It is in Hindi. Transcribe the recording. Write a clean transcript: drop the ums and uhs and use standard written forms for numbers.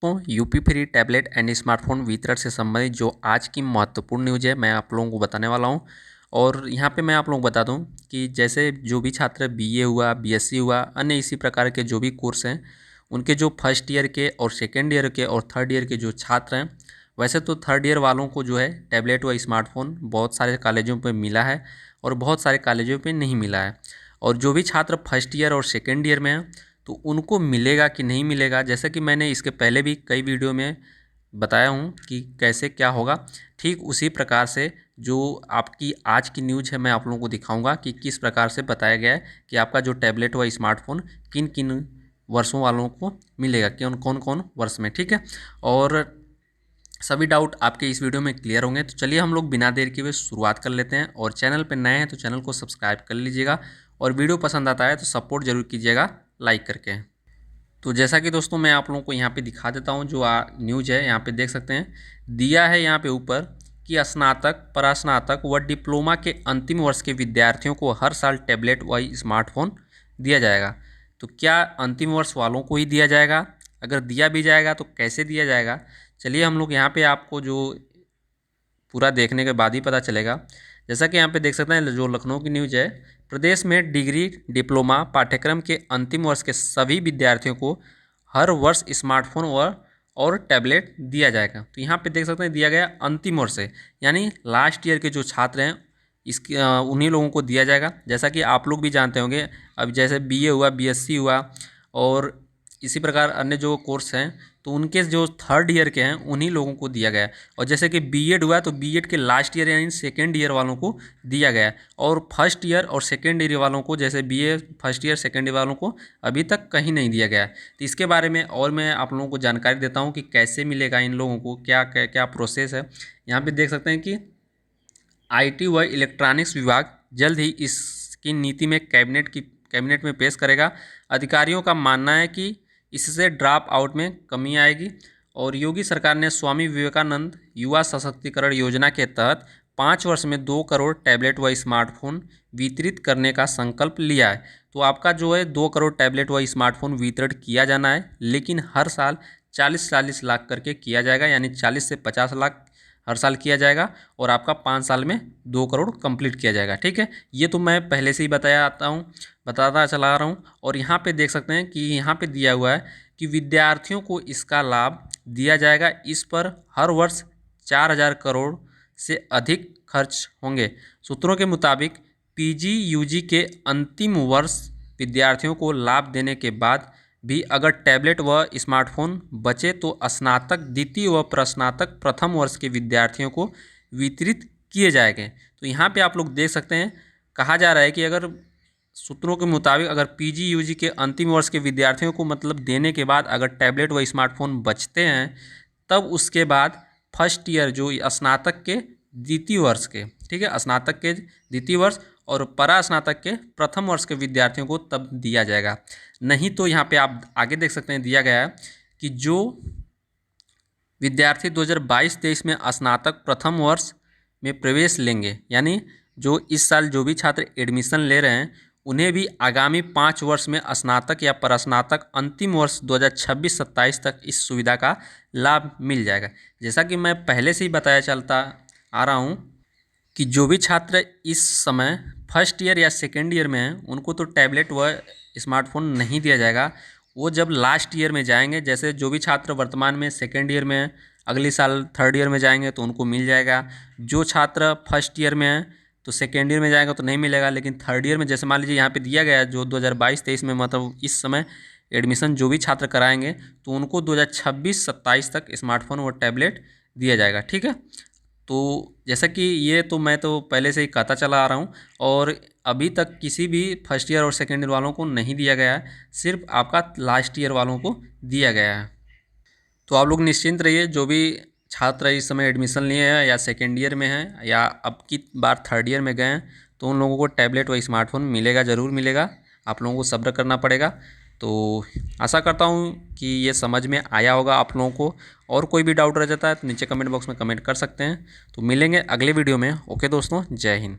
तो UP free tablet and smartphone वितरण से संबंधित जो आज की महत्वपूर्ण न्यूज़ है मैं आप लोगों को बताने वाला हूं। और यहां पे मैं आप लोगों को बता दूं कि जैसे जो भी छात्र बीए हुआ, बीएससी हुआ, अन्य इसी प्रकार के जो भी कोर्स हैं, उनके जो फर्स्ट ईयर के और सेकेंड ईयर के और थर्ड ईयर के जो छात्र हैं, वैसे तो थर्ड ईयर वालों को जो है टैबलेट व स्मार्टफोन बहुत सारे कॉलेजों पर मिला है और बहुत सारे कॉलेजों पर नहीं मिला है। और जो भी छात्र फर्स्ट ईयर और सेकेंड ईयर में हैं तो उनको मिलेगा कि नहीं मिलेगा, जैसा कि मैंने इसके पहले भी कई वीडियो में बताया हूँ कि कैसे क्या होगा, ठीक उसी प्रकार से जो आपकी आज की न्यूज़ है मैं आप लोगों को दिखाऊंगा कि किस प्रकार से बताया गया है कि आपका जो टैबलेट व स्मार्टफोन किन किन वर्षों वालों को मिलेगा, कौन कौन वर्ष में। ठीक है, और सभी डाउट आपके इस वीडियो में क्लियर होंगे। तो चलिए हम लोग बिना देर किए शुरुआत कर लेते हैं। और चैनल पर नए हैं तो चैनल को सब्सक्राइब कर लीजिएगा और वीडियो पसंद आता है तो सपोर्ट जरूर कीजिएगा लाइक करके। तो जैसा कि दोस्तों मैं आप लोगों को यहाँ पे दिखा देता हूँ जो न्यूज़ है, यहाँ पे देख सकते हैं दिया है यहाँ पे ऊपर कि स्नातक, परास्नातक व डिप्लोमा के अंतिम वर्ष के विद्यार्थियों को हर साल टैबलेट व स्मार्टफोन दिया जाएगा। तो क्या अंतिम वर्ष वालों को ही दिया जाएगा? अगर दिया भी जाएगा तो कैसे दिया जाएगा? चलिए हम लोग यहाँ पे आपको जो पूरा देखने के बाद ही पता चलेगा। जैसा कि यहाँ पे देख सकते हैं जो लखनऊ की न्यूज़ है, प्रदेश में डिग्री डिप्लोमा पाठ्यक्रम के अंतिम वर्ष के सभी विद्यार्थियों को हर वर्ष स्मार्टफोन और टैबलेट दिया जाएगा। तो यहाँ पे देख सकते हैं दिया गया अंतिम वर्ष है, यानी लास्ट ईयर के जो छात्र हैं इसके उन्हीं लोगों को दिया जाएगा। जैसा कि आप लोग भी जानते होंगे, अब जैसे बीए हुआ, बीएससी हुआ और इसी प्रकार अन्य जो कोर्स हैं तो उनके जो थर्ड ईयर के हैं उन्हीं लोगों को दिया गया है। और जैसे कि बीएड हुआ तो बीएड के लास्ट ईयर यानी सेकेंड ईयर वालों को दिया गया है। और फर्स्ट ईयर और सेकेंड ईयर वालों को, जैसे BA first year second year वालों को अभी तक कहीं नहीं दिया गया है। तो इसके बारे में और मैं आप लोगों को जानकारी देता हूँ कि कैसे मिलेगा इन लोगों को, क्या क्या क्या प्रोसेस है। यहाँ पर देख सकते हैं कि IT व इलेक्ट्रॉनिक्स विभाग जल्द ही इसकी नीति में कैबिनेट में पेश करेगा। अधिकारियों का मानना है कि इससे ड्रॉप आउट में कमी आएगी। और योगी सरकार ने स्वामी विवेकानंद युवा सशक्तिकरण योजना के तहत 5 वर्ष में 2 करोड़ टैबलेट व स्मार्टफोन वितरित करने का संकल्प लिया है। तो आपका जो है 2 करोड़ टैबलेट व स्मार्टफोन वितरण किया जाना है, लेकिन हर साल 40-40 लाख करके किया जाएगा, यानी 40 से 50 लाख हर साल किया जाएगा और आपका 5 साल में 2 करोड़ कंप्लीट किया जाएगा। ठीक है, ये तो मैं पहले से ही बताता चला रहा हूँ। और यहाँ पे देख सकते हैं कि यहाँ पे दिया हुआ है कि विद्यार्थियों को इसका लाभ दिया जाएगा। इस पर हर वर्ष 4000 करोड़ से अधिक खर्च होंगे। सूत्रों के मुताबिक पीजी यूजी के अंतिम वर्ष विद्यार्थियों को लाभ देने के बाद भी अगर टैबलेट व स्मार्टफोन बचे तो स्नातक द्वितीय व प्रस्नातक प्रथम वर्ष के विद्यार्थियों को वितरित किए जाएंगे। तो यहाँ पे आप लोग देख सकते हैं कहा जा रहा है कि अगर सूत्रों के मुताबिक अगर पीजी यूजी के अंतिम वर्ष के विद्यार्थियों को मतलब देने के बाद अगर टैबलेट व स्मार्टफोन बचते हैं, तब उसके बाद फर्स्ट ईयर जो स्नातक के द्वितीय वर्ष के, ठीक है, स्नातक के द्वितीय वर्ष और परास्नातक के प्रथम वर्ष के विद्यार्थियों को तब दिया जाएगा। नहीं तो यहाँ पे आप आगे देख सकते हैं दिया गया है कि जो विद्यार्थी 2022-23 में स्नातक प्रथम वर्ष में प्रवेश लेंगे, यानी जो इस साल जो भी छात्र एडमिशन ले रहे हैं उन्हें भी आगामी 5 वर्ष में स्नातक या परास्नातक अंतिम वर्ष 2026-27 तक इस सुविधा का लाभ मिल जाएगा। जैसा कि मैं पहले से ही बताया चलता आ रहा हूँ कि जो भी छात्र इस समय फर्स्ट ईयर या सेकेंड ईयर में हैं उनको तो टैबलेट व स्मार्टफोन नहीं दिया जाएगा। वो जब लास्ट ईयर में जाएंगे, जैसे जो भी छात्र वर्तमान में सेकेंड ईयर में हैं अगले साल थर्ड ईयर में जाएंगे तो उनको मिल जाएगा। जो छात्र फर्स्ट ईयर में हैं तो सेकेंड ईयर में जाएगा तो नहीं मिलेगा, लेकिन थर्ड ईयर में जैसे मान लीजिए यहाँ पे दिया गया है जो 2022-23 में मतलब इस समय एडमिशन जो भी छात्र कराएंगे तो उनको 2026-27 तक स्मार्टफोन और टैबलेट दिया जाएगा। ठीक है, तो जैसा कि ये तो मैं तो पहले से ही कहता चला आ रहा हूँ और अभी तक किसी भी फर्स्ट ईयर और सेकेंड ईयर वालों को नहीं दिया गया है, सिर्फ आपका लास्ट ईयर वालों को दिया गया है। तो आप लोग निश्चिंत रहिए, जो भी छात्र इस समय एडमिशन लिए हैं या सेकेंड ईयर में हैं या अब की बार थर्ड ईयर में गए हैं तो उन लोगों को टैबलेट व स्मार्टफोन मिलेगा, ज़रूर मिलेगा। आप लोगों को सब्र करना पड़ेगा। तो आशा करता हूँ कि ये समझ में आया होगा आप लोगों को। और कोई भी डाउट रह जाता है तो नीचे कमेंट बॉक्स में कमेंट कर सकते हैं। तो मिलेंगे अगले वीडियो में। ओके दोस्तों, जय हिंद।